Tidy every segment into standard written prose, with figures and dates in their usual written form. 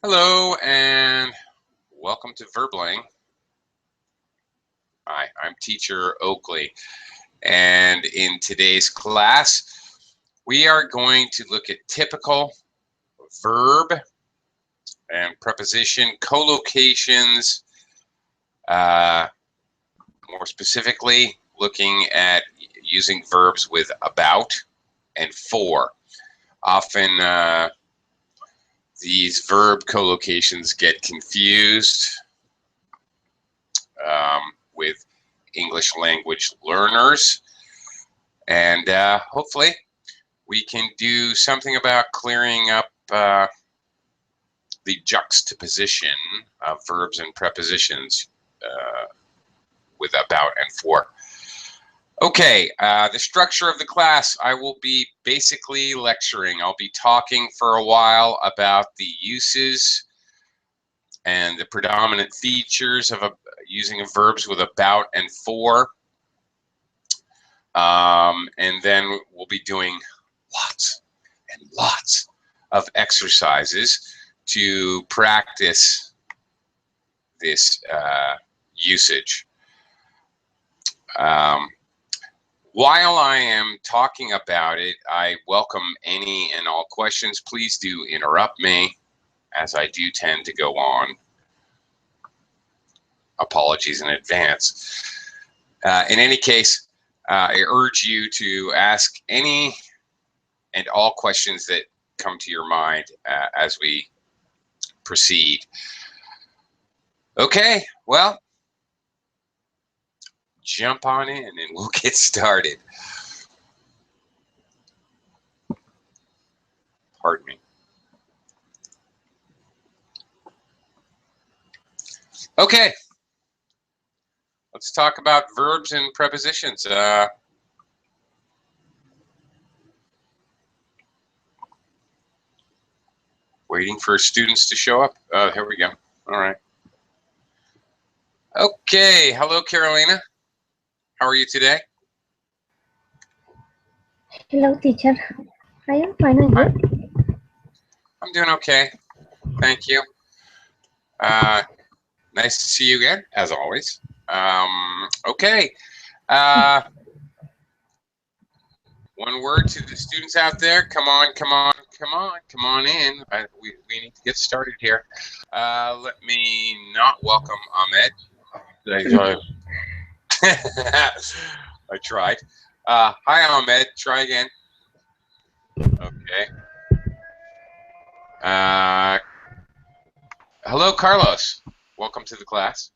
Hello and welcome to Verbling. Hi, I'm teacher Oakley, and in today's class we are going to look at typical verb and preposition collocations, more specifically looking at using verbs with about and for. Often these verb collocations get confused with English language learners, and hopefully we can do something about clearing up the juxtaposition of verbs and prepositions with about and for. Okay, the structure of the class, I will be basically lecturing. I'll be talking for a while about the uses and the predominant features of using verbs with about and for. And then we'll be doing lots and lots of exercises to practice this usage. While I am talking about it, I welcome any and all questions. Please do interrupt me, as I do tend to go on. Apologies in advance. In any case, I urge you to ask any and all questions that come to your mind as we proceed. Okay, well, jump on in and we'll get started. Pardon me. Okay, let's talk about verbs and prepositions. Waiting for students to show up. Here we go. All right. Okay, hello Carolina. How are you today? Hello, teacher. I am fine, and you? I'm doing okay. Thank you. Nice to see you again, as always. Okay. One word to the students out there. Come on, come on, come on, come on in. We need to get started here. Let me not welcome Ahmed. I tried. Hi, Ahmed. Try again. Okay. Hello, Carlos. Welcome to the class.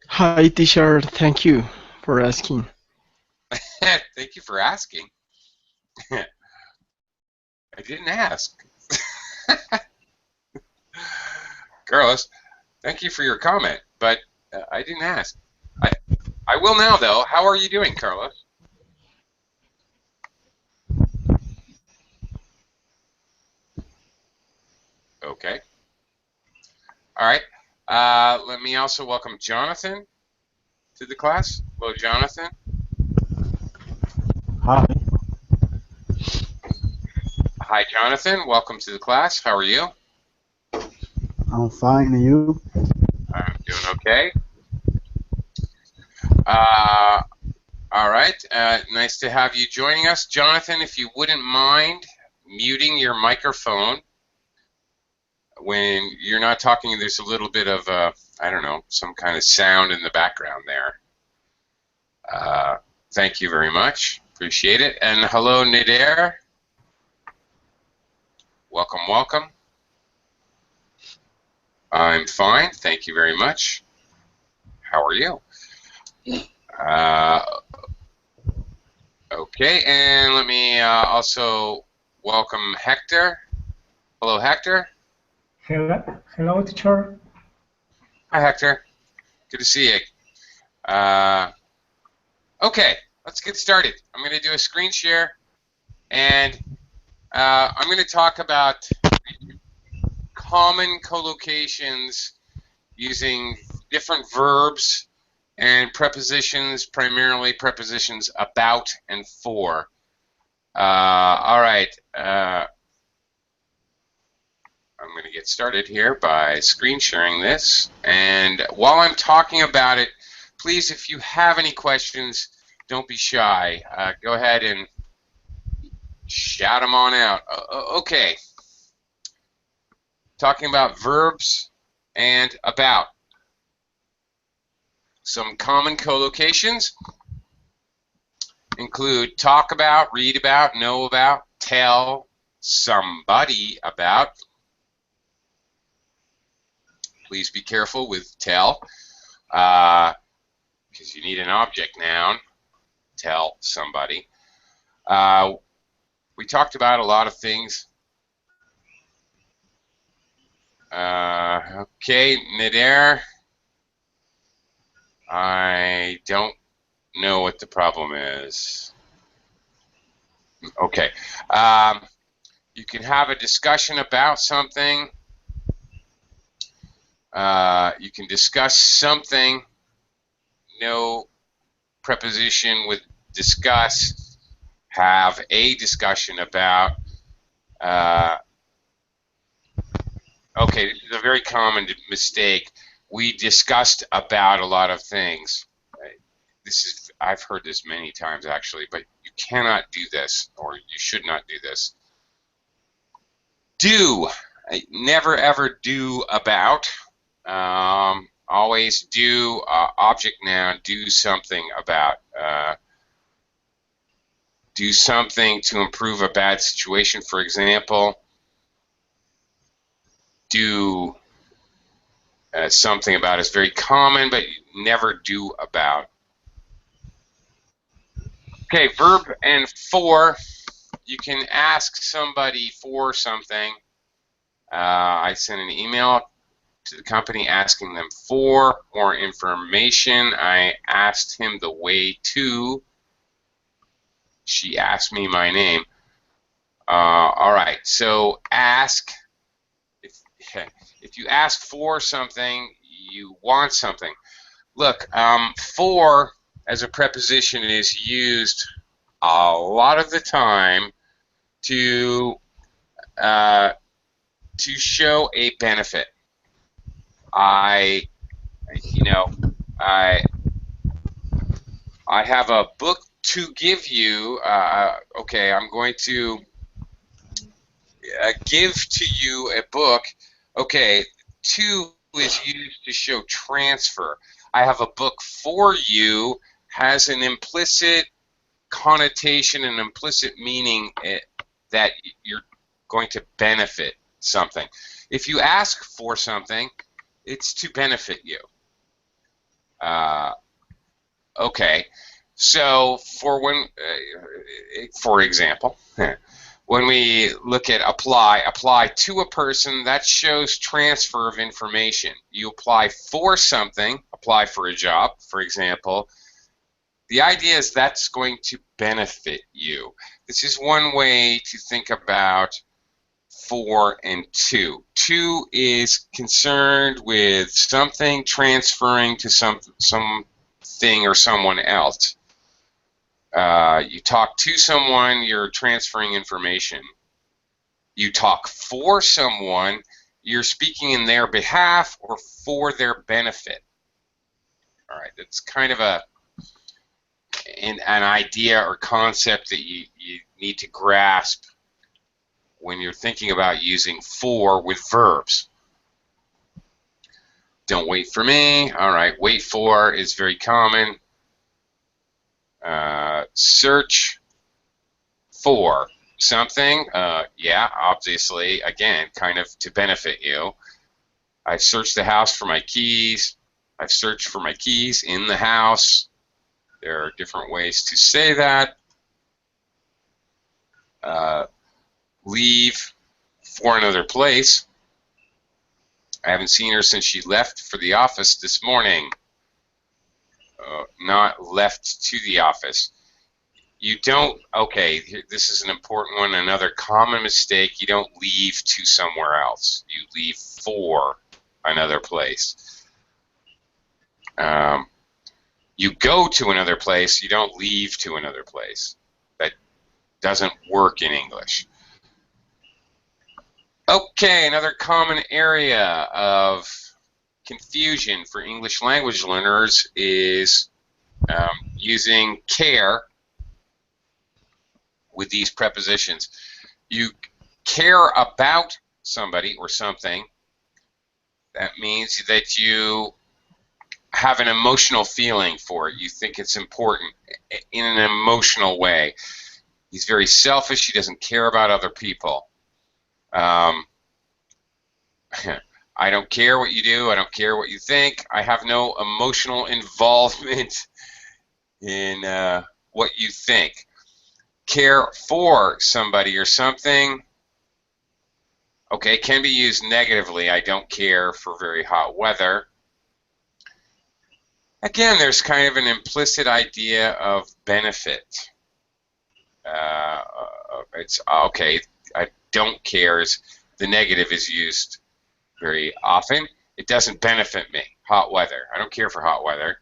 Hi, teacher. Thank you for asking. Thank you for asking. I didn't ask. Carlos, thank you for your comment, but I didn't ask. I will now, though. How are you doing, Carlos? Okay. All right. Let me also welcome Jonathan to the class. Hello, Jonathan. Hi. Hi, Jonathan. Welcome to the class. How are you? I'm fine, and you? I'm doing okay. All right. Nice to have you joining us. Jonathan, if you wouldn't mind muting your microphone when you're not talking, there's a little bit of, I don't know, some kind of sound in the background there. Thank you very much. Appreciate it. And hello, Nader. Welcome, welcome. I'm fine. Thank you very much. How are you? Okay, and let me also welcome Hector. Hello, Hector. Hello, teacher. Hi, Hector. Good to see you. Okay, let's get started. I'm going to do a screen share, and I'm going to talk about common collocations using different verbs and prepositions, primarily prepositions about and for. All right. I'm going to get started here by screen sharing this. And while I'm talking about it, please, if you have any questions, don't be shy. Go ahead and shout them on out. Okay. Talking about verbs and about. Some common collocations include talk about, read about, know about, tell somebody about. Please be careful with tell, because you need an object noun. Tell somebody. We talked about a lot of things. Okay, midair. I don't know what the problem is. Okay. You can have a discussion about something. You can discuss something. No preposition with discuss. Have a discussion about. Okay, this is a very common mistake. We discussed about a lot of things. I've heard this many times actually, but you cannot do this, or you should not do this. Do. Never ever do about. Always do object noun, do something about. Do something to improve a bad situation, for example. Do something about is very common, but never do about. Okay, verb and for. You can ask somebody for something. I sent an email to the company asking them for more information. I asked him the way to. She asked me my name. All right, so ask. If you ask for something, you want something. Look, for as a preposition is used a lot of the time to show a benefit. I have a book to give you. Okay, I'm going to give to you a book. Okay, to is used to show transfer. I have a book for you has an implicit connotation, an implicit meaning that you're going to benefit something. If you ask for something, it's to benefit you. Okay, so for example, when we look at apply to a person, that shows transfer of information. You apply for something, apply for a job, for example. The idea is that's going to benefit you. This is one way to think about for and to. To is concerned with something transferring to something or someone else. You talk to someone, you're transferring information. You talk for someone, you're speaking in their behalf or for their benefit. All right, that's kind of an idea or concept that you need to grasp when you're thinking about using for with verbs. Don't wait for me. All right, wait for is very common. Search for something. Yeah, obviously, again, kind of to benefit you. I've searched the house for my keys. I've searched for my keys in the house. There are different ways to say that. Leave for another place. I haven't seen her since she left for the office this morning. Not left to the office. You don't, okay, this is an important one, another common mistake. You don't leave to somewhere else. You leave for another place. You go to another place, you don't leave to another place. That doesn't work in English. Okay, another common area of confusion for English language learners is using care with these prepositions. You care about somebody or something. That means that you have an emotional feeling for it. You think it's important in an emotional way. He's very selfish. He doesn't care about other people. I don't care what you do. I don't care what you think. I have no emotional involvement in what you think. Care for somebody or something, okay, can be used negatively. I don't care for very hot weather. Again, there's kind of an implicit idea of benefit. It's okay, I don't care is the negative is used very often. It doesn't benefit me. Hot weather. I don't care for hot weather.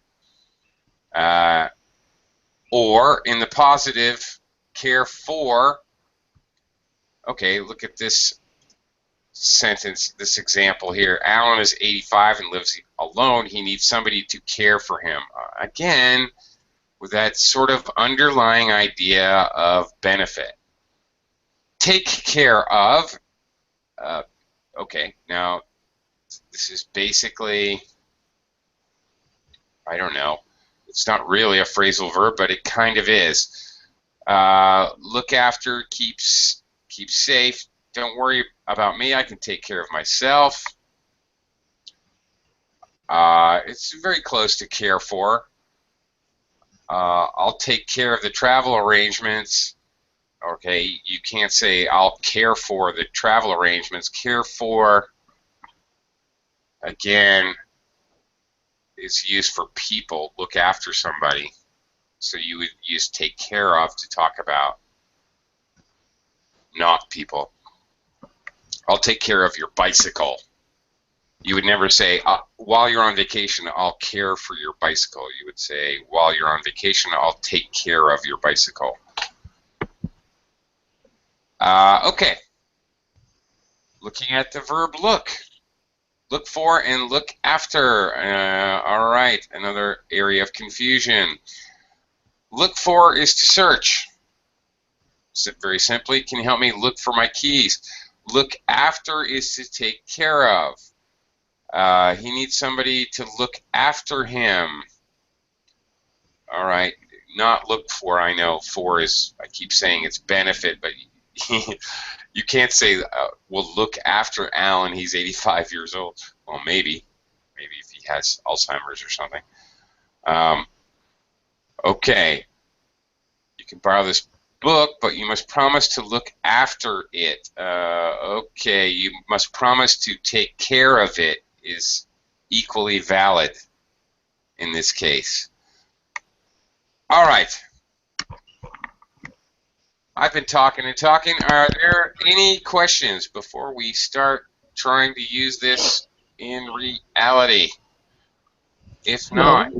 Or in the positive, care for. Okay, look at this sentence, this example here. Alan is 85 and lives alone. He needs somebody to care for him. Again, with that sort of underlying idea of benefit. Take care of. Okay, now this is basically, I don't know, it's not really a phrasal verb, but it kind of is. Look after, keep safe. Don't worry about me, I can take care of myself. It's very close to care for. I'll take care of the travel arrangements. Okay, you can't say I'll care for the travel arrangements. Care for, again, is used for people. Look after somebody. So you would use take care of to talk about not people. I'll take care of your bicycle. You would never say, while you're on vacation, I'll care for your bicycle. You would say, while you're on vacation, I'll take care of your bicycle. Okay. Looking at the verb look. Look for and look after. All right, another area of confusion. Look for is to search. Very simply, can you help me look for my keys? Look after is to take care of. He needs somebody to look after him. All right, not look for. I know for is, I keep saying it's benefit, but you can't say, well, look after Alan, he's 85 years old. Well, maybe if he has Alzheimer's or something. Okay, you can borrow this book, but you must promise to look after it. Okay, you must promise to take care of it is equally valid in this case. All right. I've been talking and talking. Are there any questions before we start trying to use this in reality? If not,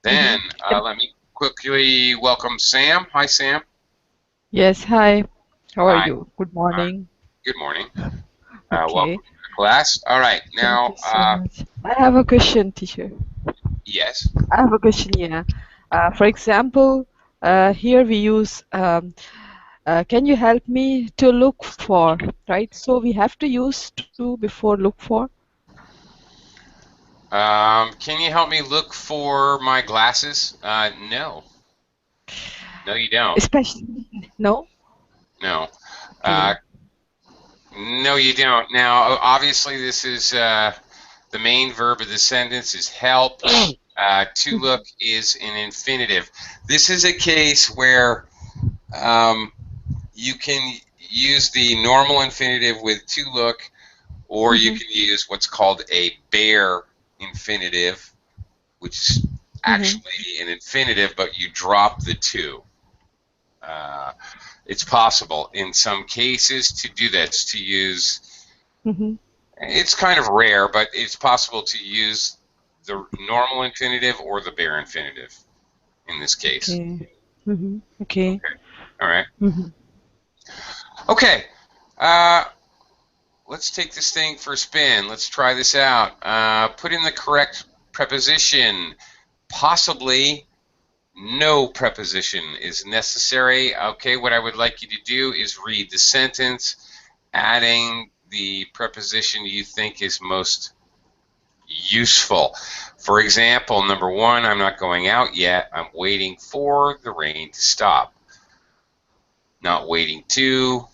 then let me quickly welcome Sam. Hi, Sam. Yes, hi. How Hi. are you? Good morning. Good morning. Okay. Welcome to the class. All right, now, Thank you so much. I have a question, teacher. yes. I have a question, yeah. For example, here we use, can you help me to look for, right? So we have to use to before look for. Can you help me look for my glasses? No. No, you don't. Especially, no? No. Okay. No, you don't. Now, obviously, this is the main verb of the sentence is help. To look is an infinitive. This is a case where you can use the normal infinitive with to look, or you can use what's called a bare infinitive, which is actually an infinitive, but you drop the to. It's possible in some cases to do this, to use, it's kind of rare, but it's possible to use the normal infinitive or the bare infinitive in this case. Okay. Okay. All right. Okay. let's take this thing for a spin. Let's try this out. Put in the correct preposition. Possibly no preposition is necessary. Okay, what I would like you to do is read the sentence, adding the preposition you think is most useful. For example, number 1, I'm not going out yet. I'm waiting for the rain to stop. Not waiting to.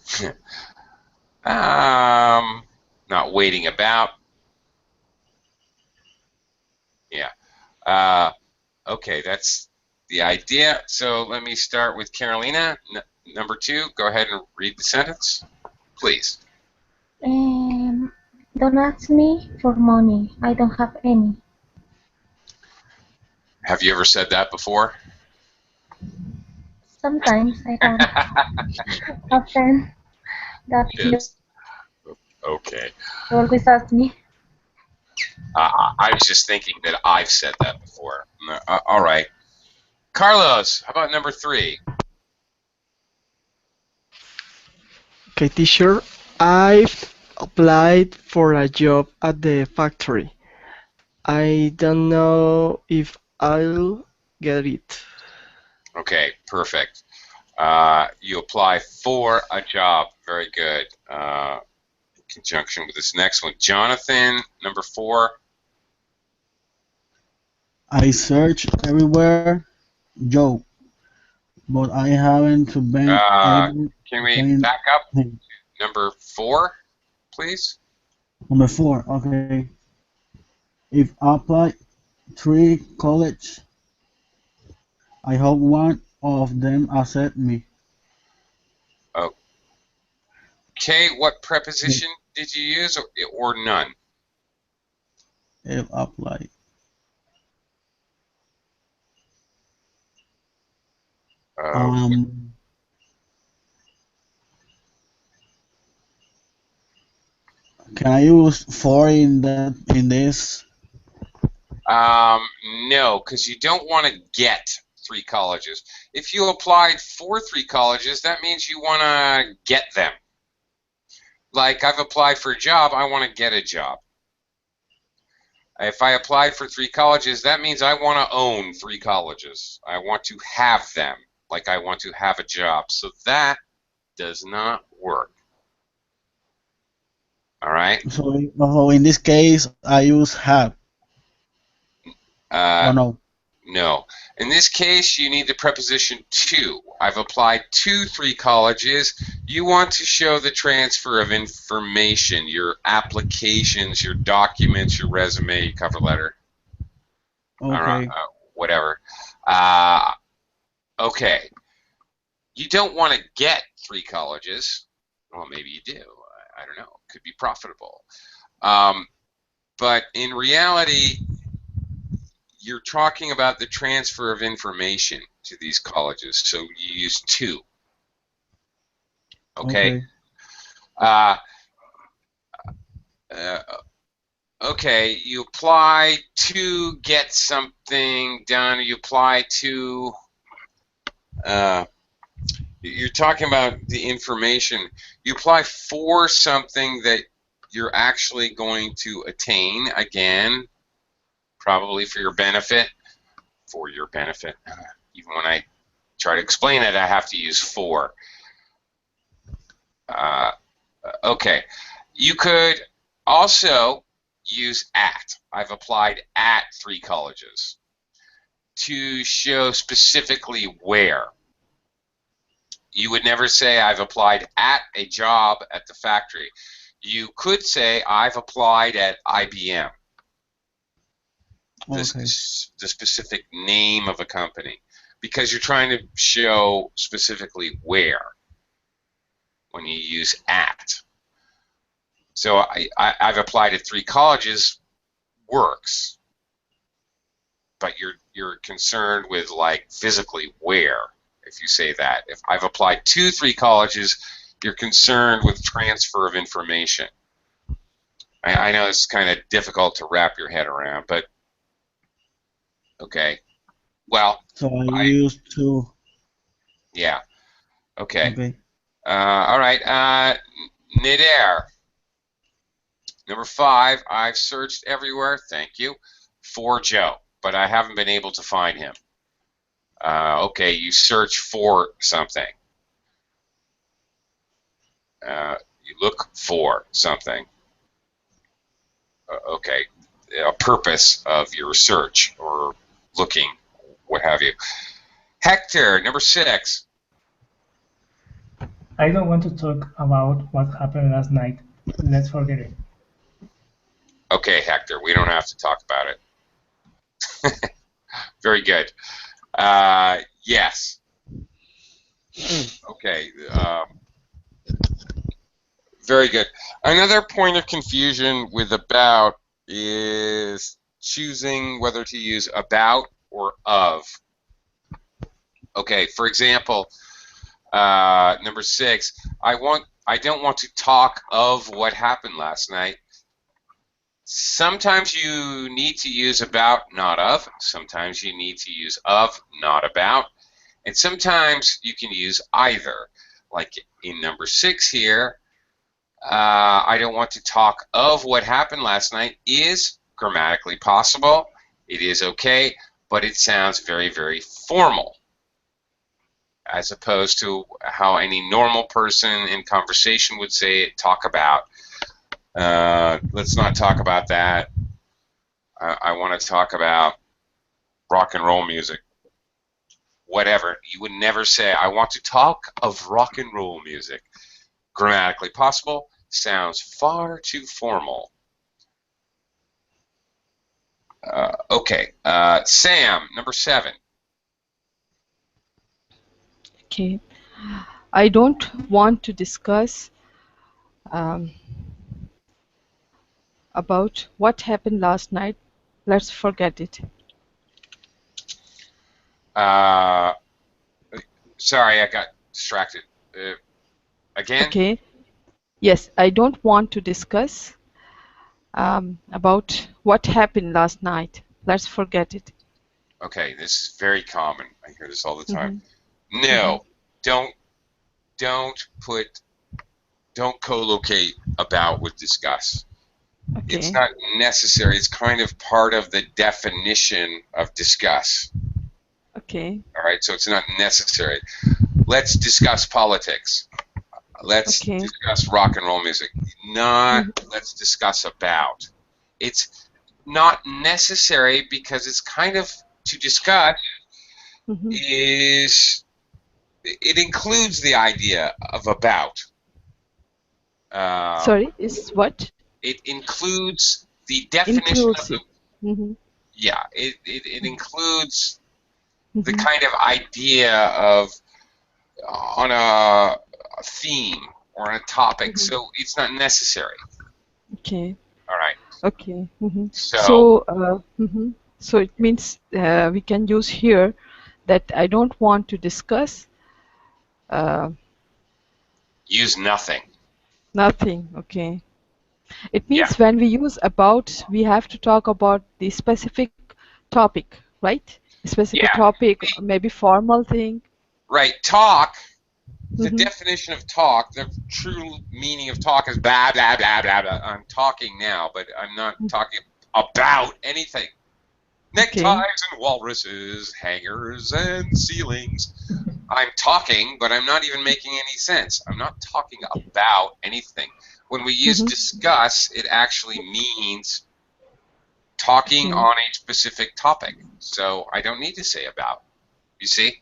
Not waiting about. Yeah. Okay, that's the idea. So let me start with Carolina. Number 2, go ahead and read the sentence, please. Don't ask me for money. I don't have any. Have you ever said that before? Sometimes I don't. Often that you Yes. Okay. always ask me. I was just thinking that I've said that before. All right. Carlos, how about number 3? Okay, teacher, I've applied for a job at the factory. I don't know if I'll get it. Okay, perfect. You apply for a job. Very good. In conjunction with this next one. Jonathan, number 4. I search everywhere, Joe, but I haven't been able Can to we find back up? him. Number 4, please. Number 4, okay. If I apply 3 college, I hope one of them accept me. Okay, what preposition did you use, or none? If apply. Can I use 4 in this? No, because you don't want to get 3 colleges. If you applied for 3 colleges, that means you want to get them. Like, I've applied for a job, I want to get a job. If I applied for 3 colleges, that means I want to own 3 colleges. I want to have them, like I want to have a job. So that does not work. All right? So in this case, I use have. Or no? No. In this case, you need the preposition to. I've applied to 3 colleges. You want to show the transfer of information, your applications, your documents, your resume, your cover letter. Okay. Whatever. Okay. You don't want to get 3 colleges. Well, maybe you do. I don't know. It could be profitable. But in reality, you're talking about the transfer of information to these colleges, so you use to. Okay. Okay, you apply to get something done. You apply to. You're talking about the information. You apply for something that you're actually going to attain. Again, probably for your benefit. For your benefit. Even when I try to explain it, I have to use for. Okay. You could also use at. I've applied at 3 colleges to show specifically where. You would never say I've applied at a job at the factory. You could say I've applied at IBM. Okay. The specific name of a company, because you're trying to show specifically where when you use at. So I've applied at 3 colleges works, but you're concerned with like physically where. If you say that, if I've applied to 3 colleges, you're concerned with transfer of information. I know it's kind of difficult to wrap your head around, but okay. Well, So I use to. Yeah. Okay. Okay. All right. Nidair. Number 5, I've searched everywhere, thank you, for Joe, but I haven't been able to find him. Okay, you search for something. You look for something. Okay, a purpose of your search or looking, what have you. Hector, number 6. I don't want to talk about what happened last night. Let's forget it. Okay, Hector, we don't have to talk about it. Very good. Yes. Okay. Very good. Another point of confusion with about is choosing whether to use about or of. Okay, for example, number 6, I don't want to talk of what happened last night. Sometimes you need to use about, not of. Sometimes you need to use of, not about. And sometimes you can use either. Like in number 6 here, I don't want to talk of what happened last night is grammatically possible. It is okay, but it sounds very, very formal, as opposed to how any normal person in conversation would say it, talk about. Let's not talk about that. I want to talk about rock and roll music. Whatever. You would never say, I want to talk of rock and roll music. Grammatically possible, sounds far too formal. Okay, Sam, number 7. Okay. I don't want to discuss about what happened last night. Let's forget it. Sorry, I got distracted. Again? Okay. Yes, I don't want to discuss about what happened last night. Let's forget it. Okay, this is very common. I hear this all the time. Mm-hmm. No, don't co-locate about with discuss. Okay. It's not necessary. It's kind of part of the definition of discuss. Okay. All right, so it's not necessary. Let's discuss politics. Let's Okay. discuss rock and roll music. Not let's discuss about. It's not necessary because it's kind of to discuss is it includes the idea of about. Sorry, is what? It includes the definition Includes of it. yeah. It includes the kind of idea of on a theme or on a topic, so it's not necessary. Okay. All right. Okay. So So it means we can use here that I don't want to discuss use nothing. nothing. Okay. It means when we use about, we have to talk about the specific topic, right? A specific topic, maybe formal thing. Right. Talk. The definition of talk, the true meaning of talk is blah, blah, blah, blah, blah. I'm talking now, but I'm not talking about anything. Neckties and walruses, hangers and ceilings. I'm talking, but I'm not even making any sense. I'm not talking about anything. When we use discuss, it actually means talking on a specific topic. So I don't need to say about. You see?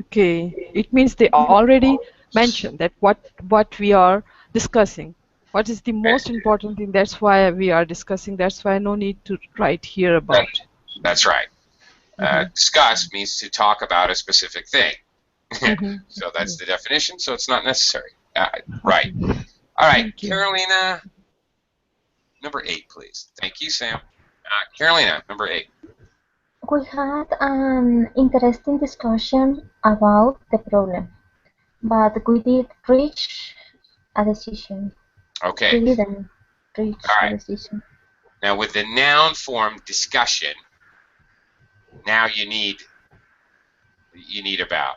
Okay. It means they already mentioned that what we are discussing. What is the most important thing? That's why we are discussing. That's why no need to write here about. That's right. Discuss means to talk about a specific thing. So that's the definition, so it's not necessary. Right. All right, Carolina, number 8, please. Thank you, Sam. Carolina, number 8. We had an interesting discussion about the problem, but we did reach a decision. Okay. We didn't reach a decision. Now, with the noun form discussion, now you need about.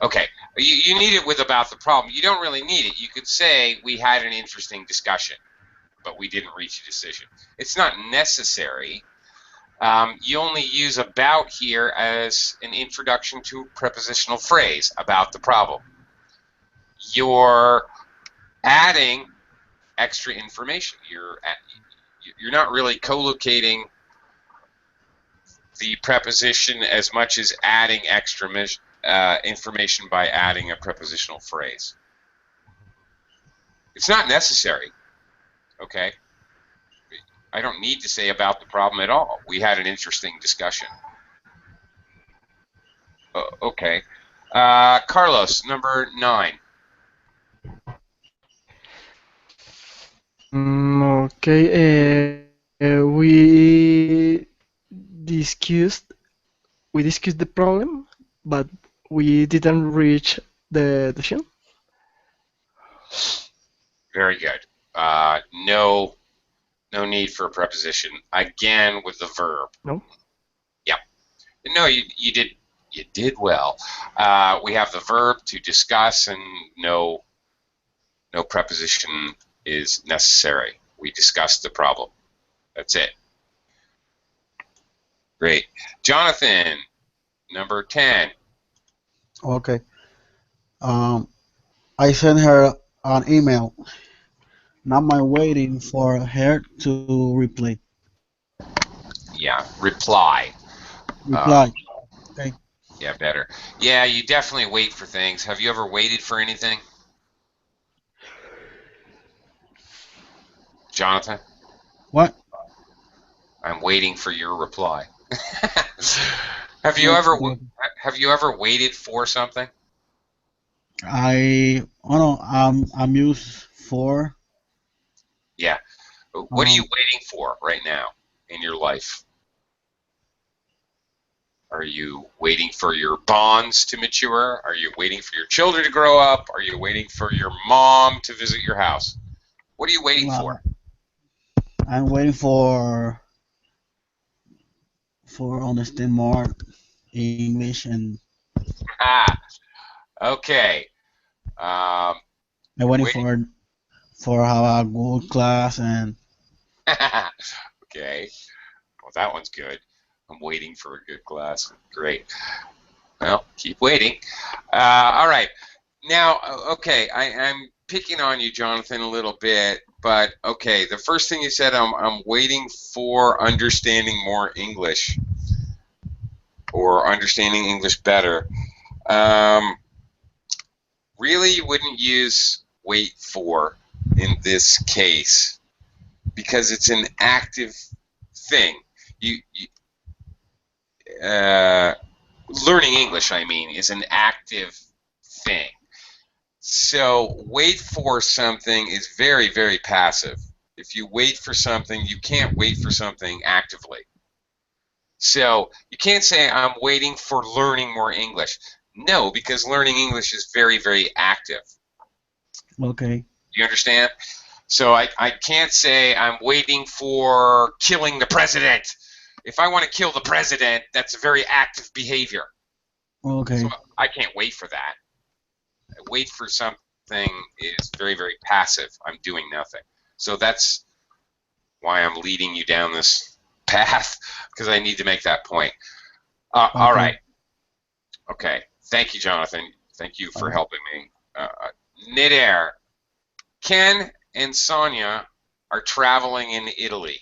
Okay, You need it with about the problem. You don't really need it. You could say we had an interesting discussion, but we didn't reach a decision. It's not necessary. You only use about here as an introduction to a prepositional phrase about the problem. You're adding extra information. You're not really collocating the preposition as much as adding extra information by adding a prepositional phrase. It's not necessary, okay? I don't need to say about the problem at all. We had an interesting discussion. Okay. Carlos, number 9. Okay, discussed we discussed the problem, but we didn't reach the decision. Very good. No need for a preposition. Again, with the verb. No. Yep. No, you did well. We have the verb to discuss, and no preposition is necessary. We discussed the problem. That's it. Great. Jonathan, number 10. Okay. I sent her an email. Now I'm waiting for her to reply. Yeah, reply. Reply. Okay. Yeah, better. Yeah, you definitely wait for things. Have you ever waited for anything? Jonathan? What? I'm waiting for your reply. Have you ever waited for something? I'm used for. Yeah. What are you waiting for right now in your life? Are you waiting for your bonds to mature? Are you waiting for your children to grow up? Are you waiting for your mom to visit your house? What are you waiting for? I'm waiting for understand more English and. Okay. I'm waiting for have a good class and. Okay. Well, that one's good. I'm waiting for a good class. Great. Well, keep waiting. All right. Now, okay, I'm picking on you, Jonathan, a little bit, but okay, the first thing you said, I'm waiting for understanding more English or understanding English better. Really, you wouldn't use wait for in this case because it's an active thing. Learning English, I mean, is an active thing. So wait for something is very, very passive. If you wait for something, you can't wait for something actively. So you can't say, I'm waiting for learning more English. No, because learning English is very, very active. Okay. You understand? So I can't say, I'm waiting for killing the president. If I want to kill the president, that's a very active behavior. Okay. So I can't wait for that. Wait for something is very, very passive. I'm doing nothing. So that's why I'm leading you down this path, because I need to make that point. Okay. All right. Okay. Thank you, Jonathan. Thank you for helping me. Midair. Ken and Sonia are traveling in Italy.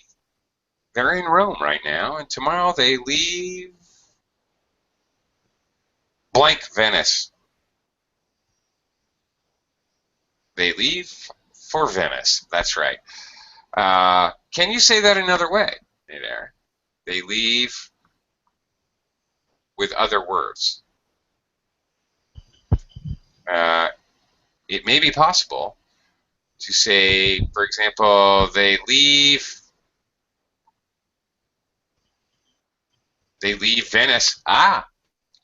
They're in Rome right now, and tomorrow they leave blank Venice. They leave for Venice. That's right. Can you say that another way, Midair? They leave with other words. It may be possible to say, for example, they leave Venice. Ah,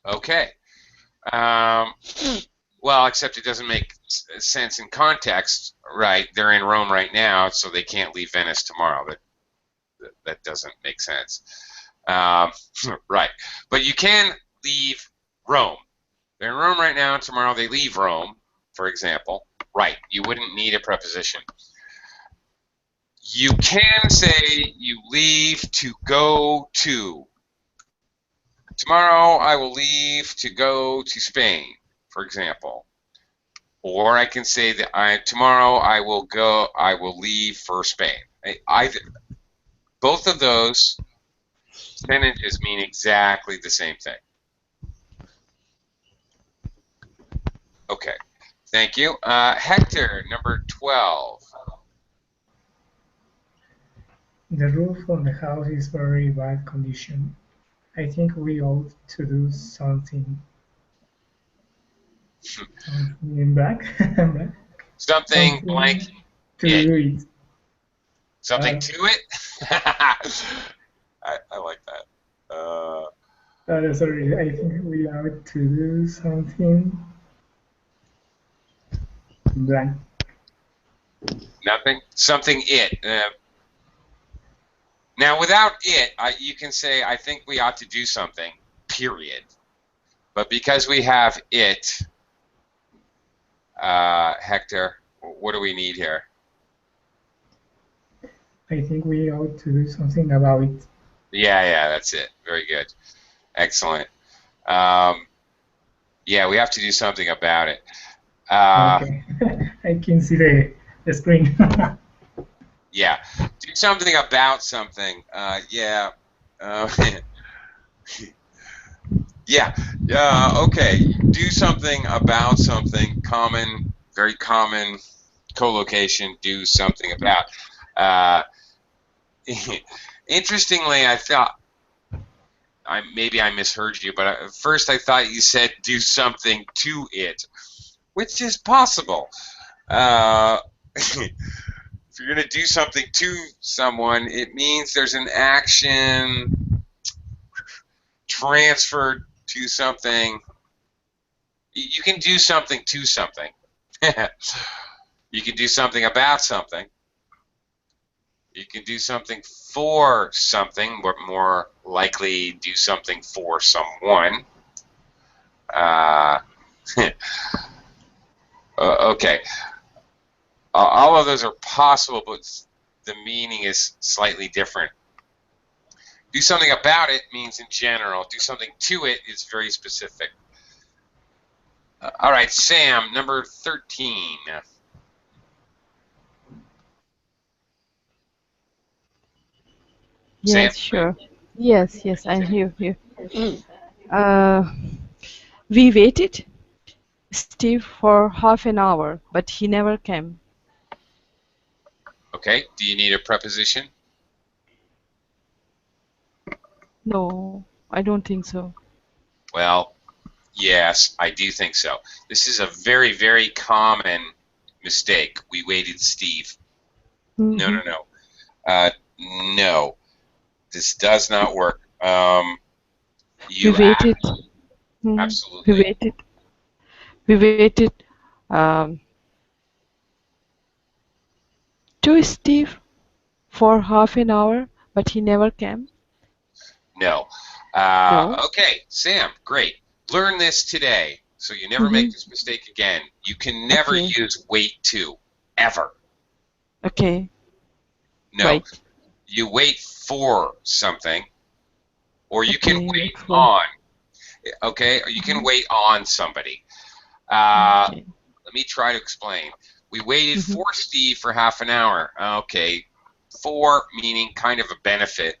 okay. Well, except it doesn't make sense in context, right? They're in Rome right now, so they can't leave Venice tomorrow. That doesn't make sense. Right. But you can leave Rome. They're in Rome right now, tomorrow they leave Rome, for example. Right, you wouldn't need a preposition. You can say you leave to go to. Tomorrow I will leave to go to Spain, for example. Or I can say that tomorrow I will leave for Spain. Both of those sentences mean exactly the same thing. Okay, thank you. Hector, number 12. The roof on the house is very bad condition. I think we ought to do something. Something in black. Something blank to it. do it. Something to it? I like that. Sorry, I think we ought to do something blank. Nothing? Something it. Now, without it, you can say, I think we ought to do something, period. But because we have it, Hector, what do we need here? I think we ought to do something about it. Yeah, that's it. Very good. Excellent. Yeah, we have to do something about it. Okay. I can see the screen. Yeah, do something about something. Yeah. Okay. Do something about something. Common, very common collocation. Do something about. Interestingly, I thought maybe I misheard you, but at first I thought you said do something to it, which is possible. If you're going to do something to someone, it means there's an action transferred to something. You can do something to something. You can do something about something. You can do something for something, but more likely do something for someone. Okay. All of those are possible, but the meaning is slightly different. Do something about it means in general. Do something to it is very specific. All right, Sam, number 13. Yes, Sam? sure. Yes, I'm here. We waited, Steve, for half an hour, but he never came. Okay, do you need a preposition? No, I don't think so. Well, yes, I do think so. This is a very, very common mistake. We waited, Steve. Mm-hmm. No. This does not work. We waited. Absolutely. We waited to Steve for half an hour, but he never came. No. No. Okay, Sam, great. Learn this today so you never make this mistake again. You can never use wait to, ever. Okay. No. Right. You wait for something, or you can wait that's on. Okay? Or you can wait on somebody. Okay. Let me try to explain. We waited for Steve for half an hour. Okay. For meaning kind of a benefit.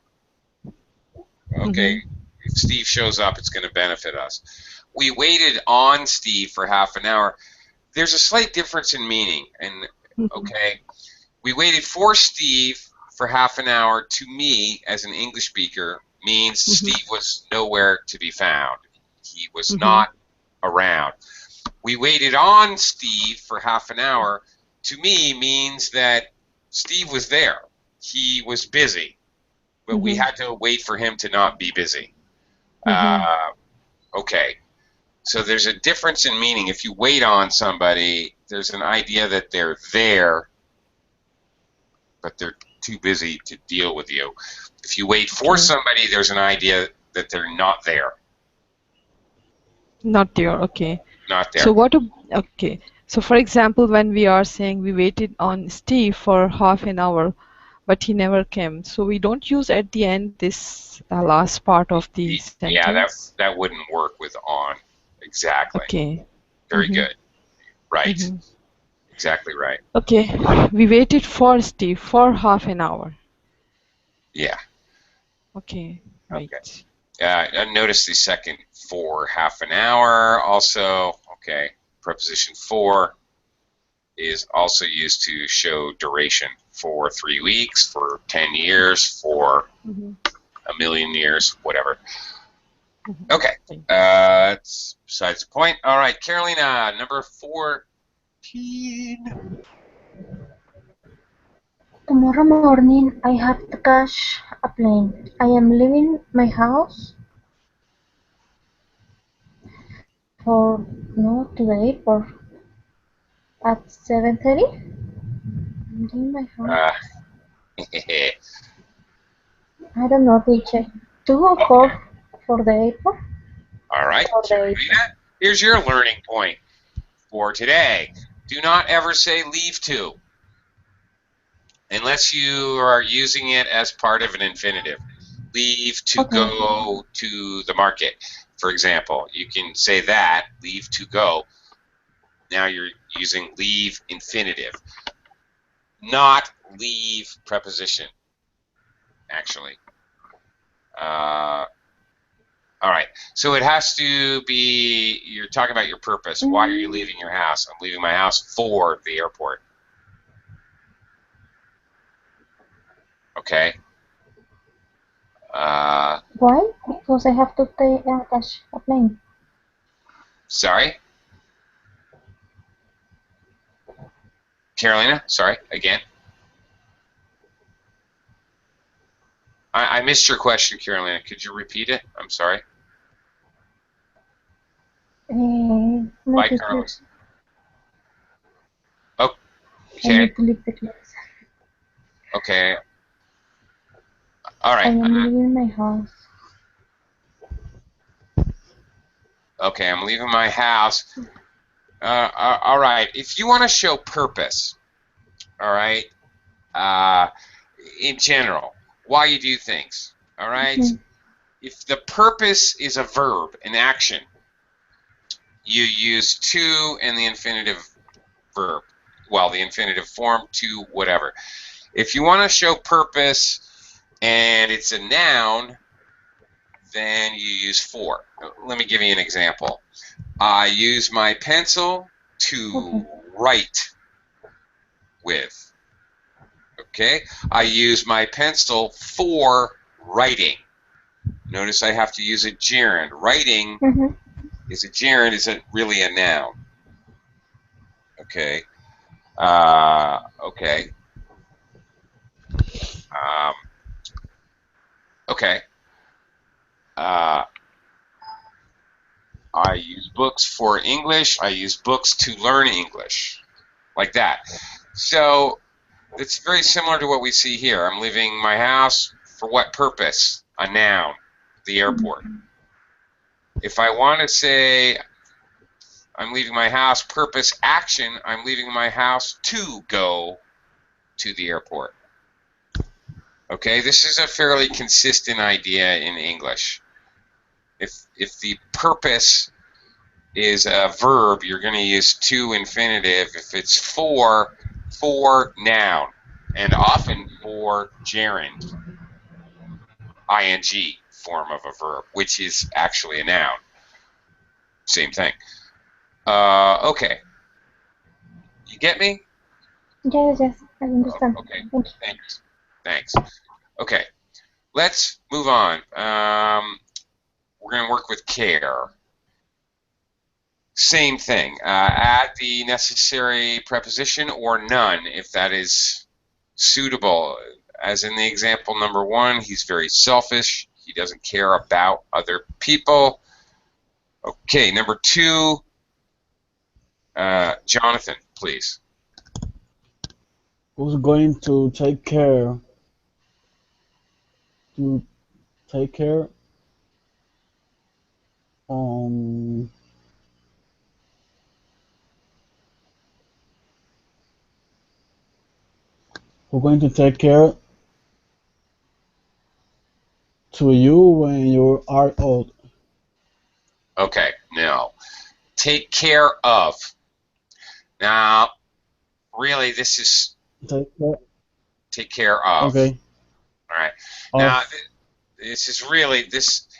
Okay. If Steve shows up, it's going to benefit us. We waited on Steve for half an hour. There's a slight difference in meaning. And okay, we waited for Steve for half an hour. To me, as an English speaker, means Steve was nowhere to be found. He was not around. We waited on Steve for half an hour. To me, means that Steve was there. He was busy, but we had to wait for him to not be busy. Okay, so there's a difference in meaning. If you wait on somebody, there's an idea that they're there, but they're too busy to deal with you. If you wait for somebody, there's an idea that they're not there. Not there. Okay. Not there. So okay. So for example, when we are saying we waited on Steve for half an hour, but he never came. So we don't use at the end this last part of the Yeah, sentence. that wouldn't work with on. Exactly. Okay. Very Mm-hmm. good. Right. Mm-hmm. Exactly right. Okay. We waited for Steve for half an hour. Yeah. Okay. Okay. Right. And notice the second for half an hour also. Okay. Preposition for is also used to show duration for 3 weeks, for 10 years, for Mm-hmm. a million years, whatever. Mm-hmm. Okay. Right. That's besides the point. All right, Carolina, number 14. Tomorrow morning I have to catch a plane. I am leaving my house for no today for at 7:30. I'm leaving my house. Uh, I don't know, teacher. 2 or okay. 4 for the airport. All right, For the airport. Carolina, here's your learning point for today. Do not ever say leave to unless you are using it as part of an infinitive. Leave to Okay. go to the market, for example. You can say that, leave to go. Now you're using leave infinitive, not leave preposition, actually. All right, so it has to be, you're talking about your purpose. Why are you leaving your house? I'm leaving my house for the airport. Okay. Why? Because I have to catch a plane. Sorry? Carolina, sorry, again. I missed your question, Carolina. Could you repeat it? I'm sorry. No, Bye, teacher. Carlos. I Okay. need to leave the class. Okay. All I right. am leaving my house. Okay, I'm leaving my house. All right. If you want to show purpose, all right, in general, why you do things, all right? Mm-hmm. If the purpose is a verb, an action, you use to and the infinitive verb. Well, the infinitive form, to, whatever. If you want to show purpose and it's a noun, then you use for. Let me give you an example. I use my pencil to write with. Okay? I use my pencil for writing. Notice I have to use a gerund. Writing is a gerund, isn't really a noun. Okay? Okay. Okay. I use books for English. I use books to learn English. Like that. So it's very similar to what we see here. I'm leaving my house for what purpose? A noun. The airport. If I want to say I'm leaving my house, purpose, action, I'm leaving my house to go to the airport. Okay, this is a fairly consistent idea in English. If the purpose is a verb, you're going to use to infinitive. If it's for noun, and often for gerund, ing form of a verb, which is actually a noun. Same thing. Okay. You get me? Yes, I understand. Okay. Thank you. Thanks. Okay. Let's move on. We're going to work with care. Same thing. Add the necessary preposition or none if that is suitable. As in the example number 1, he's very selfish. He doesn't care about other people. Okay, number 2, Jonathan, please. Who's going to take care um Who's going to take care to you when you are old? Okay, now, take care of. Now, really, this is Take care. take care of. Okay. All right. Of. Now, this is really,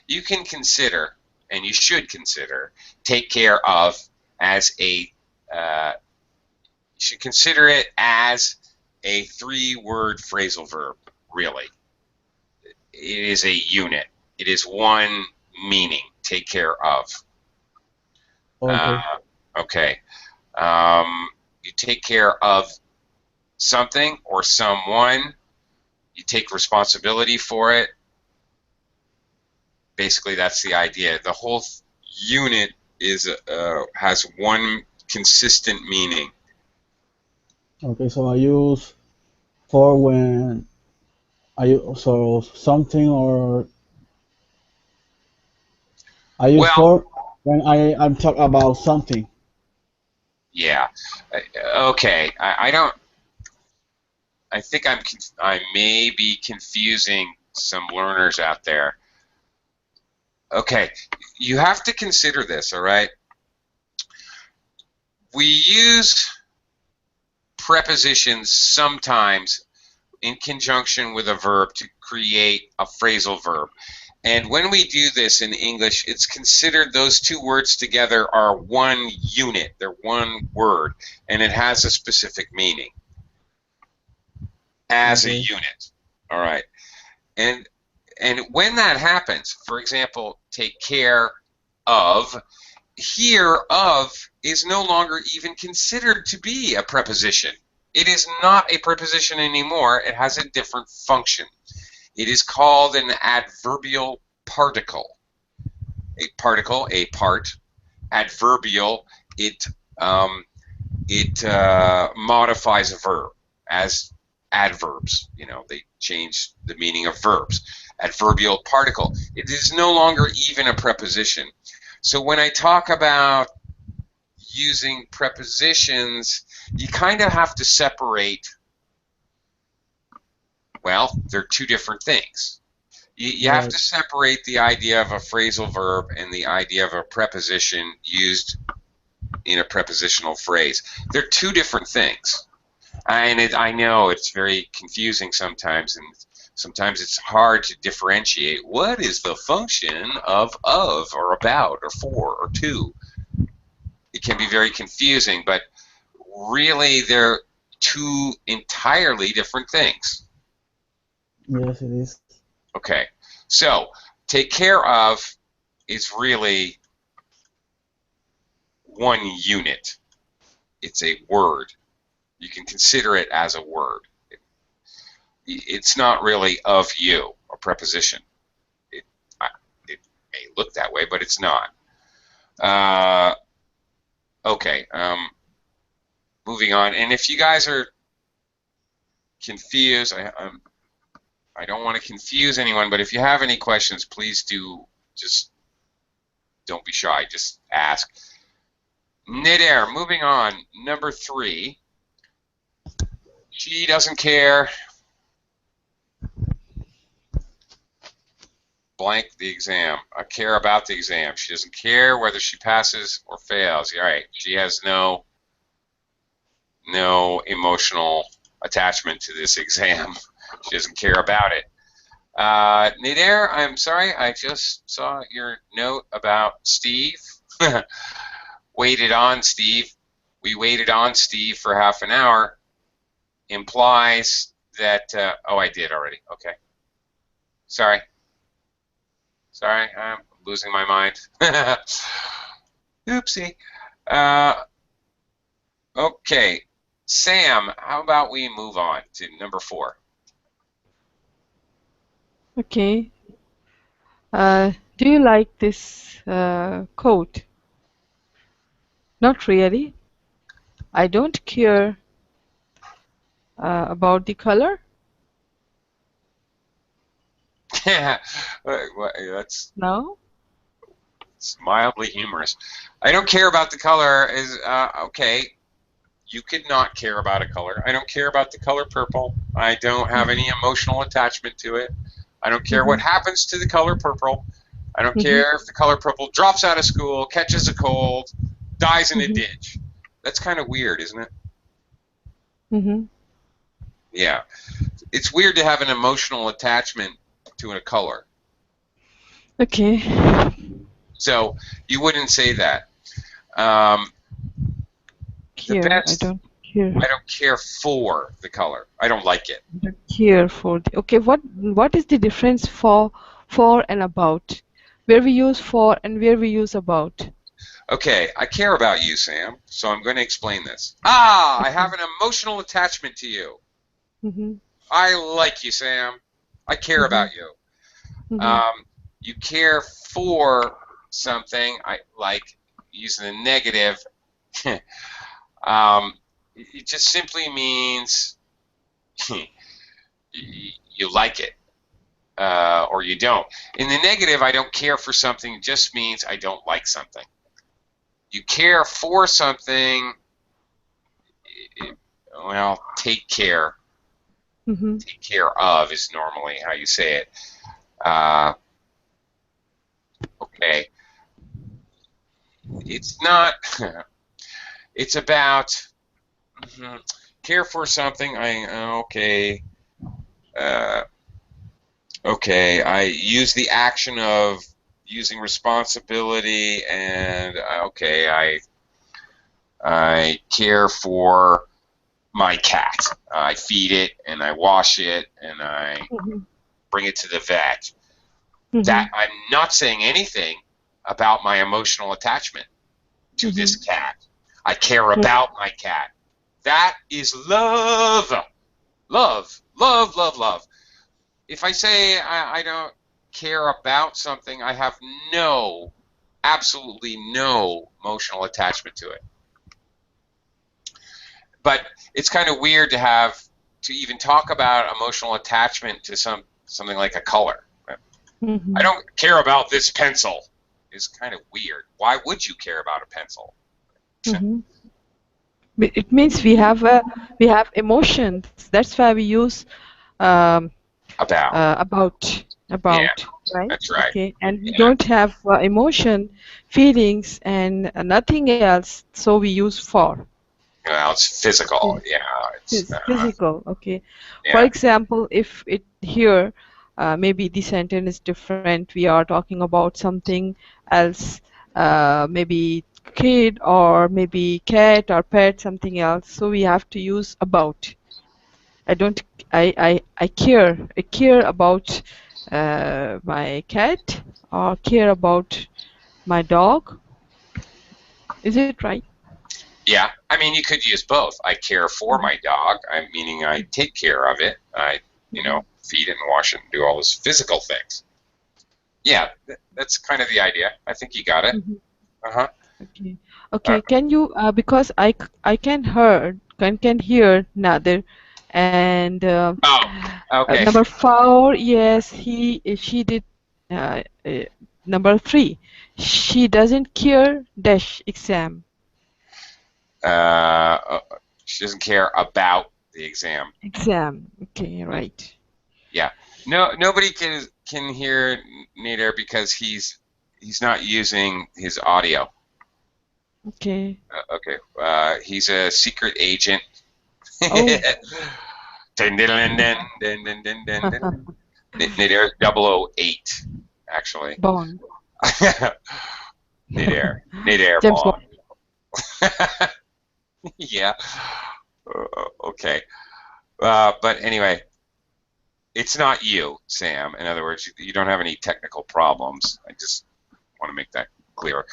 you can consider, and you should consider, take care of as a, you should consider it as a 3-word phrasal verb, really. It is a unit. It is one meaning, take care of. Okay. Okay. You take care of something or someone. You take responsibility for it. Basically, that's the idea. The whole unit has one consistent meaning. Okay, so I use for when I use so something, or I use Well, for when I'm talking about something. yeah. Okay. I don't. I think I may be confusing some learners out there. Okay, you have to consider this, all right? We use prepositions sometimes in conjunction with a verb to create a phrasal verb. And when we do this in English, it's considered those two words together are one unit. They're one word, and it has a specific meaning as a Okay. unit. All right. And when that happens, for example, take care of, here of is no longer even considered to be a preposition. It is not a preposition anymore. It has a different function. It is called an adverbial particle. A particle, a part. Adverbial, it modifies a verb as adverbs. You know, they change the meaning of verbs. Adverbial particle. It is no longer even a preposition. So when I talk about using prepositions, you kind of have to separate, well, they're two different things. You have to separate the idea of a phrasal verb and the idea of a preposition used in a prepositional phrase. They're two different things. And I know it's very confusing sometimes, and sometimes it's hard to differentiate what is the function of or about or for or to. It can be very confusing, but really they're two entirely different things. Yes, it is. Okay, so take care of is really one unit. It's a word. You can consider it as a word. It's not really of you, a preposition. It may look that way, but it's not. Okay, moving on. And if you guys are confused, I don't want to confuse anyone, but if you have any questions, please do just don't be shy. Just ask. Midair, moving on. Number 3. She doesn't care. Blank the exam. I care about the exam. She doesn't care whether she passes or fails. All right. She has no emotional attachment to this exam. She doesn't care about it. Nader, I'm sorry. I just saw your note about Steve. Waited on Steve. We waited on Steve for half an hour. Implies that, oh, I did already. Okay. Sorry. Sorry, I'm losing my mind. Oopsie. Okay. Sam, how about we move on to number 4? Okay. Do you like this coat? Not really. I don't care about the color. That's No? mildly humorous. I don't care about the color. Is okay. you could not care about a color. I don't care about the color purple. I don't have any emotional attachment to it. I don't care what happens to the color purple. I don't care if the color purple drops out of school, catches a cold, dies in a ditch. That's kind of weird, isn't it? Yeah. It's weird to have an emotional attachment to a color. Okay. So you wouldn't say that. The best, I don't care for the color. I don't like it. Don't care for the, okay, what is the difference for and about? Where we use for and where we use about? Okay, I care about you, Sam, so I'm going to explain this. I have an emotional attachment to you. I like you, Sam. I care about you. You care for something, I like using the negative. It just simply means you like it, or you don't. In the negative, I don't care for something just means I don't like something. You care for something, well, take care. Take care of is normally how you say it. Okay. It's not, it's about care for something. Okay, I use the action of using responsibility, and okay, I care for my cat. I feed it, and I wash it, and I bring it to the vet. That I'm not saying anything about my emotional attachment to this cat. I care about my cat. That is love. Love, love, love, love. If I say I don't care about something, I have absolutely no emotional attachment to it. But it's kind of weird to even talk about emotional attachment to something like a color. I don't care about this pencil. It's kind of weird. Why would you care about a pencil? It means we have emotions. That's why we use about, yeah, right? That's right. Okay, and we don't have emotion, feelings, and nothing else. So we use for. Well, it's physical. Yeah, it's physical. Okay. Yeah. For example, if it here, maybe the sentence is different. We are talking about something else, maybe kid or maybe cat or pet, something else. So we have to use about. I care about my cat or care about my dog. Is it right? Yeah, I mean, you could use both. I care for my dog, meaning I take care of it. I, feed it and wash it and do all those physical things. Yeah, that's kind of the idea. I think you got it. Okay. Okay. Can you because I can hear Nadir, and okay. number 4, yes, she did. Number 3, she doesn't care dash exam. She doesn't care about the exam. Okay, right. Yeah. No, nobody can hear Nader because he's not using his audio. Okay. Okay. He's a secret agent. Oh. Nader 008, actually. Bond. Nader James Bond. Yeah. Okay. But anyway, it's not you, Sam. In other words, you don't have any technical problems. I just want to make that clear.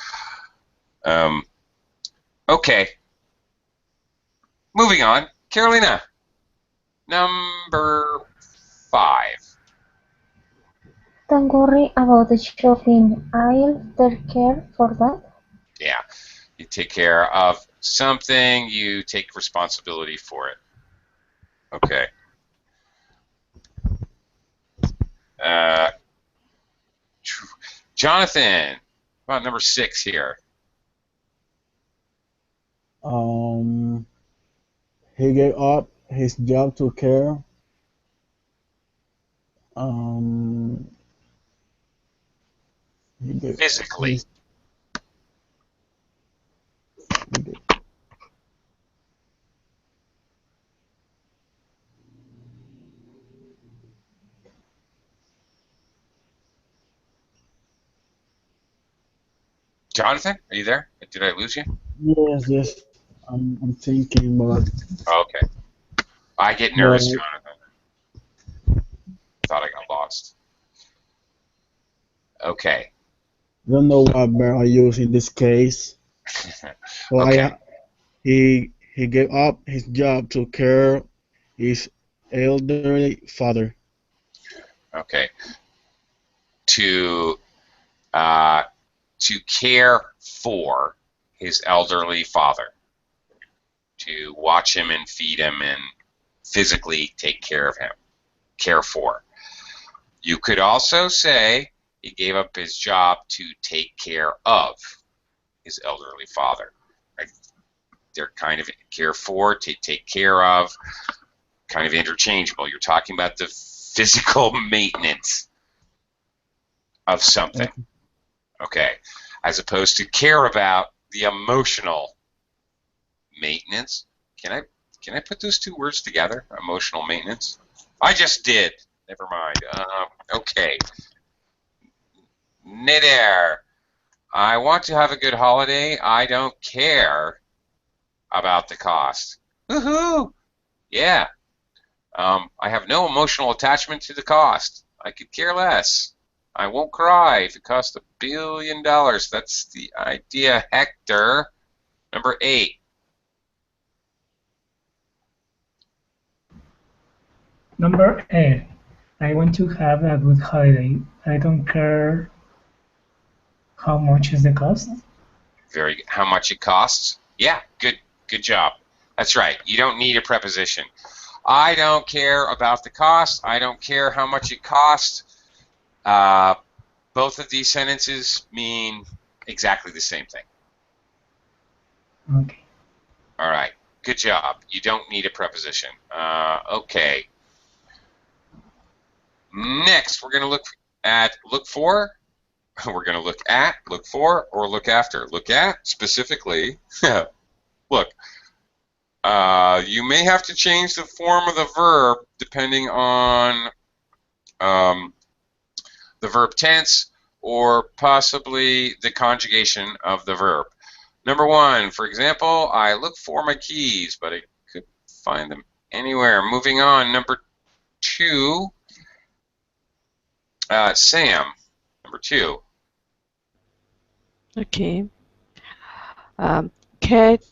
Okay. Moving on. Carolina, number 5. Don't worry about the shopping. I'll take care for that. Yeah. You take care of something, you take responsibility for it. Okay. Jonathan, about number 6 here. He gave up his job to care. Um, he gave Physically. his, he gave, Jonathan, are you there? Did I lose you? yes. I'm thinking, Oh, okay. I get but nervous, Jonathan. Thought I got lost. Okay. I don't know what verb I use in this case. So Okay. he gave up his job to care his elderly father. Okay. To care for his elderly father. To watch him and feed him and physically take care of him. Care for. You could also say he gave up his job to take care of his elderly father. Right? They're kind of care for, to take care of, kind of interchangeable. You're talking about the physical maintenance of something, okay, as opposed to care about the emotional maintenance. Can I put those two words together? Emotional maintenance. I just did. Never mind. Okay. Midair. I want to have a good holiday. I don't care about the cost. Woohoo! Yeah. I have no emotional attachment to the cost. I could care less. I won't cry if it costs $1 billion. That's the idea, Hector. Number 8. Number 8. I want to have a good holiday. I don't care how much is the cost. Very good. How much it costs? Yeah, good job. That's right. You don't need a preposition. I don't care about the cost. I don't care how much it costs. Both of these sentences mean exactly the same thing. Okay. All right. Good job. You don't need a preposition. Okay. Next, we're going to look at look for. We're going to look at, look for, or look after. Look at, specifically, look. You may have to change the form of the verb depending on the verb tense or possibly the conjugation of the verb. Number 1, for example, I look for my keys, but I could find them anywhere. Moving on. Number 2, Sam. Number 2. Okay. Cat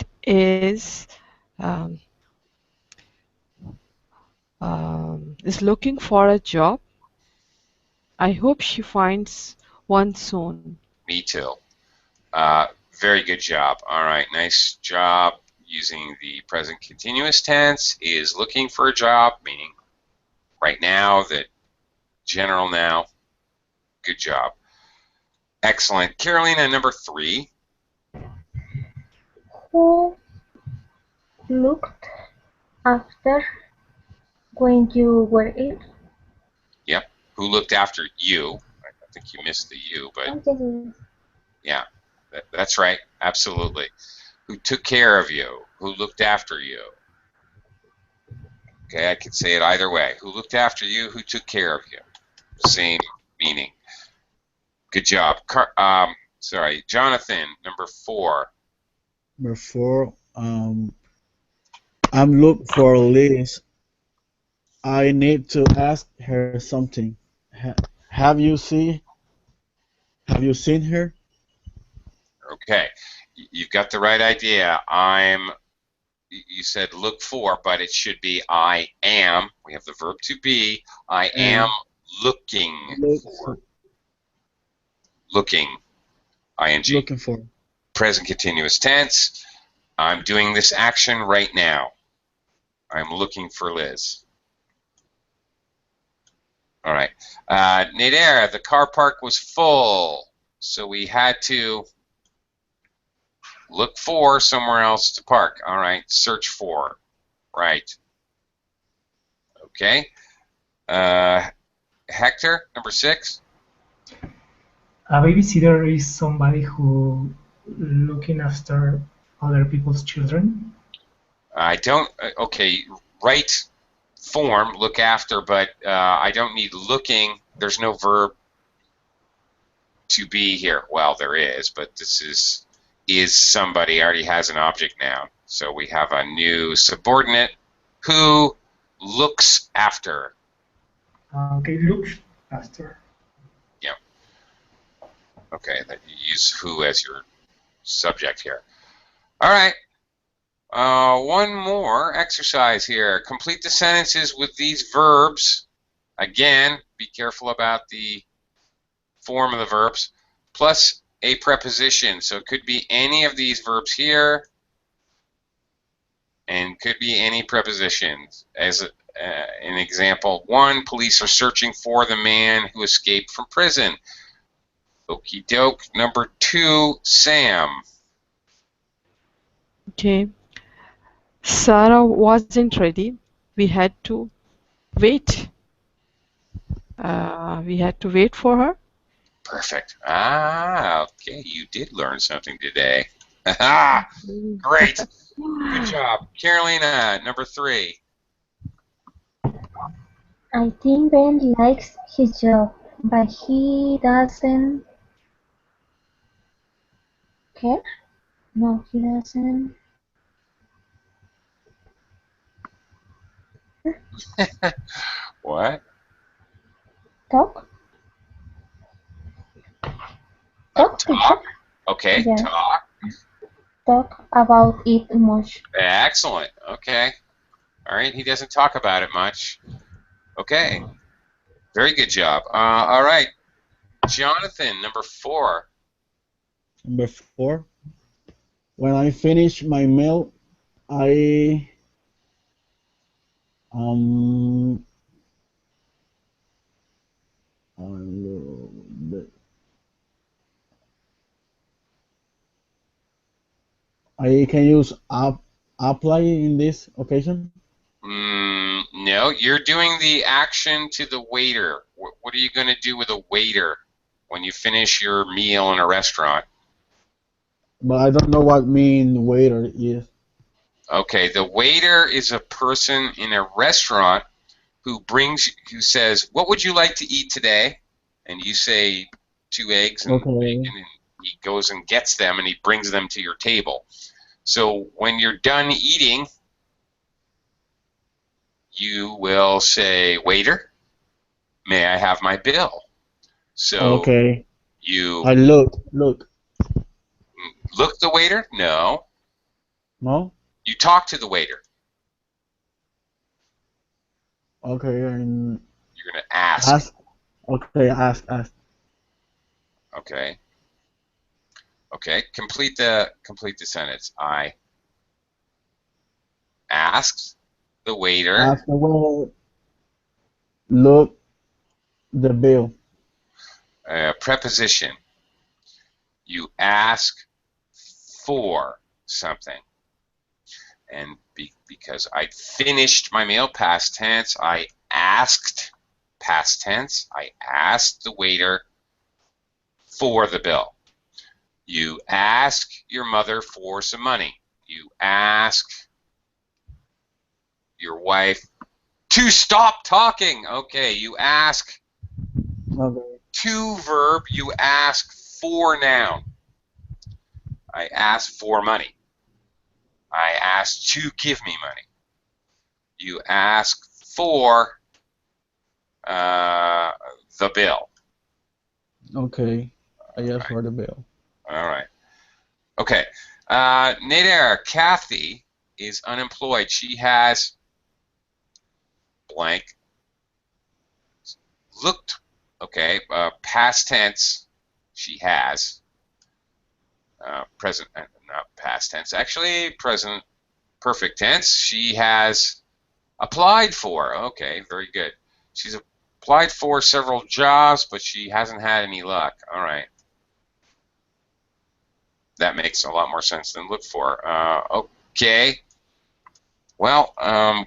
um, is looking for a job. I hope she finds one soon. Me too. Very good job. All right, nice job using the present continuous tense. Is looking for a job, meaning right now, the general now. Good job. Excellent. Carolina, number 3. Who looked after when you were ill? Yep. Who looked after you? I think you missed the you, but Oh, yeah, that's right. Absolutely. Who took care of you? Who looked after you? Okay, I could say it either way. Who looked after you? Who took care of you? Same meaning. Good job. Sorry, Jonathan, number 4. Number 4, I'm looking for Liz. I need to ask her something. Ha have you seen her? Okay, you've got the right idea. You said look for, but it should be I am. We have the verb to be. I am looking Look for. Looking, ing. looking for. Present continuous tense. I'm doing this action right now. I'm looking for Liz. All right. Nader, the car park was full, so we had to look for somewhere else to park. All right. Search for. Right. Okay. Hector, number 6. A babysitter is somebody who looking after other people's children. I don't, okay, right form, look after, but I don't need looking. There's no verb to be here. Well, there is, but this is somebody already has an object noun. So we have a new subordinate who looks after. Okay, looks after. Yeah. Okay, that you use who as your subject here. All right. One more exercise here. Complete the sentences with these verbs. Again, be careful about the form of the verbs, plus a preposition. So it could be any of these verbs here, and could be any prepositions. As an example, 1, police are searching for the man who escaped from prison. Okie doke. Number 2, Sam. Okay. Sarah wasn't ready. We had to wait. We had to wait for her. Perfect. Ah, okay. You did learn something today. Ah, great. Good job. Carolina, number 3. I think Ben likes his job, but he doesn't care. No, he doesn't What? talk. Talk, teacher. Talk. Okay, Yes. talk. About it much. Excellent. Okay. All right. He doesn't talk about it much. Okay. Very good job. All right. Jonathan, number 4. Number 4. When I finish my meal, I um I can use apply in this occasion. No, you're doing the action to the waiter. What are you going to do with a waiter when you finish your meal in a restaurant? But I don't know what mean waiter is. Okay, the waiter is a person in a restaurant who says, "What would you like to eat today?" And you say 2 eggs and Okay. bacon, and he goes and gets them and he brings them to your table. So when you're done eating, you will say, "Waiter, may I have my bill?" So Okay. you I look. look the waiter? No. No? You talk to the waiter. Okay, and You're going to ask. ask. Okay, ask. Okay. Okay. Complete the sentence. I asked the waiter. Ask the waiter. Look the bill. Preposition. You ask for something. And because I finished my meal, past tense, I asked, past tense, I asked the waiter for the bill. You ask your mother for some money. You ask your wife to stop talking. Okay, you ask Okay. to verb, you ask for noun. I ask for money. I ask to give me money. You ask for the bill. Okay. I ask for the bill. All right. Okay. Nader, Kathy is unemployed. She has blank. Looked. Okay. Past tense. She has. Present. Not past tense. Actually, present. Perfect tense. She has applied for. Okay. Very good. She's applied for several jobs, but she hasn't had any luck. All right. That makes a lot more sense than look for. Okay. Well,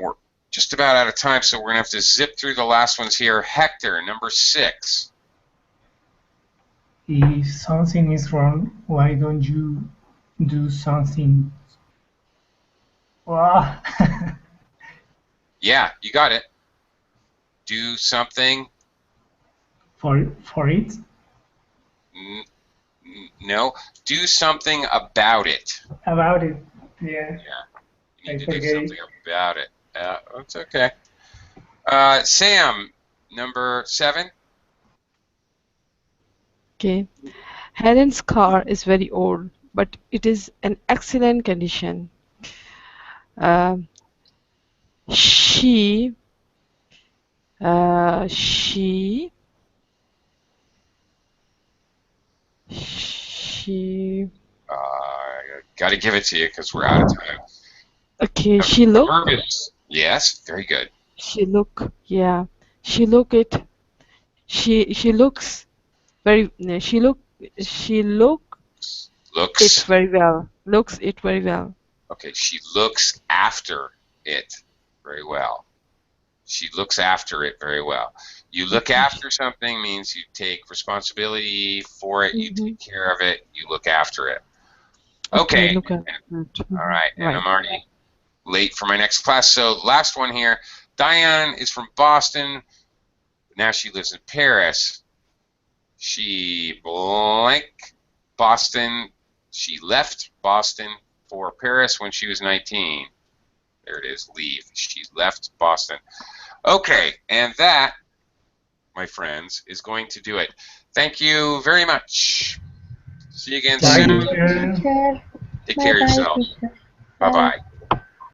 we're just about out of time, so we're going to have to zip through the last ones here. Hector, number 6. If something is wrong, why don't you do something? Wow. Yeah, you got it. Do something. for it? No, do something about it. About it. Yeah. You need I to do forget it. something about it. That's okay. Sam, number 7. Okay. Helen's car is very old, but it is in excellent condition. She she Got to give it to you because we're out of time. okay, The verb is yes, very good. she look it she looks very she look Looks. it very well. Looks it very well. Okay, she looks after it very well. She looks after it very well. You look after something means you take responsibility for it, you take care of it, you look after it. Okay. Look at All right, and I'm already late for my next class. So last one here. Diane is from Boston. Now she lives in Paris. She blank Boston. She left Boston for Paris when she was 19. There it is, leave. She left Boston. Okay, and that, my friends, is going to do it. Thank you very much. See you again Bye, soon. teacher. Teacher. Take care of yourself. Teacher. Bye-bye.